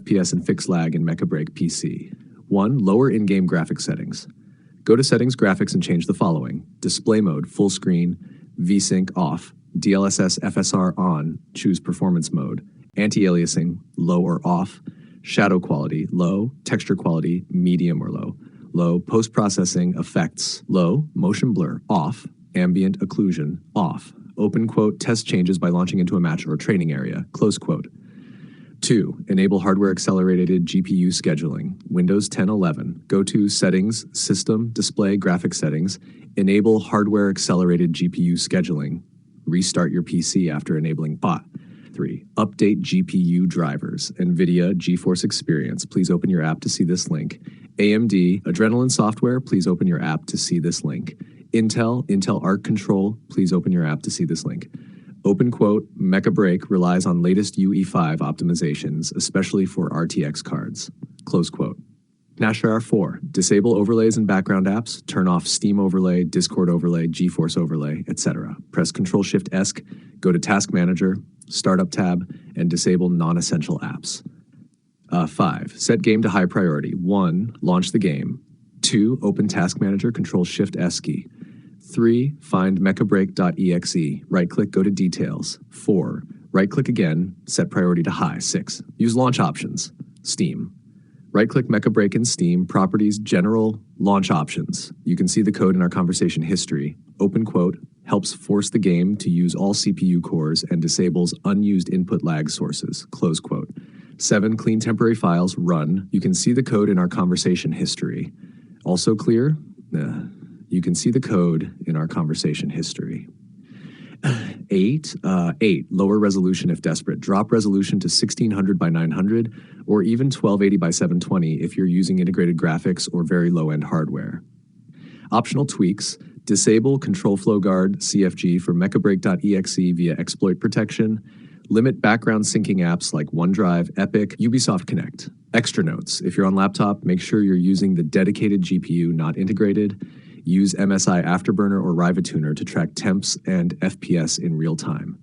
FPS and fix lag in MechaBREAK PC. 1. Lower in-game graphics settings. Go to Settings, Graphics, and change the following. Display mode, full screen, VSync off, DLSS FSR on, choose performance mode, anti-aliasing, low or off, shadow quality, low, texture quality, medium or low, low, post-processing, effects, low, motion blur, off, ambient occlusion, off, open quote, test changes by launching into a match or training area, close quote. 2. Enable hardware accelerated GPU scheduling. Windows 10 11. Go to Settings, System, Display, Graphics Settings. Enable hardware accelerated GPU scheduling. Restart your PC after enabling bot. 3. Update GPU drivers. NVIDIA GeForce Experience. Please open your app to see this link. AMD Adrenalin Software. Please open your app to see this link. Intel Arc Control. Please open your app to see this link. Open quote, MechaBREAK relies on latest UE5 optimizations, especially for RTX cards. Close quote. Nashar 4. Disable overlays and background apps, turn off Steam overlay, Discord overlay, GeForce overlay, etc. Press Ctrl-Shift-ESC, go to Task Manager, Startup tab, and disable non-essential apps. 5. Set game to high priority. 1. Launch the game. 2. Open Task Manager, Ctrl-Shift-ESC. 3. Find MechaBREAK.exe. Right-click, go to Details. 4. Right-click again, set priority to high. 6. Use launch options. Steam. Right-click MechaBREAK in Steam, Properties, General, Launch Options. You can see the code in our conversation history. Open quote, helps force the game to use all CPU cores and disables unused input lag sources. Close quote. 7. Clean temporary files, run. You can see the code in our conversation history. Also clear? You can see the code in our conversation history. 8. Lower resolution if desperate. Drop resolution to 1600 by 900 or even 1280 by 720 if you're using integrated graphics or very low-end hardware. Optional tweaks. Disable Control Flow Guard CFG for MechaBREAK.exe via exploit protection. Limit background syncing apps like OneDrive, Epic, Ubisoft Connect. Extra notes. If you're on laptop, make sure you're using the dedicated GPU, not integrated. Use MSI Afterburner or Riva Tuner to track temps and FPS in real time.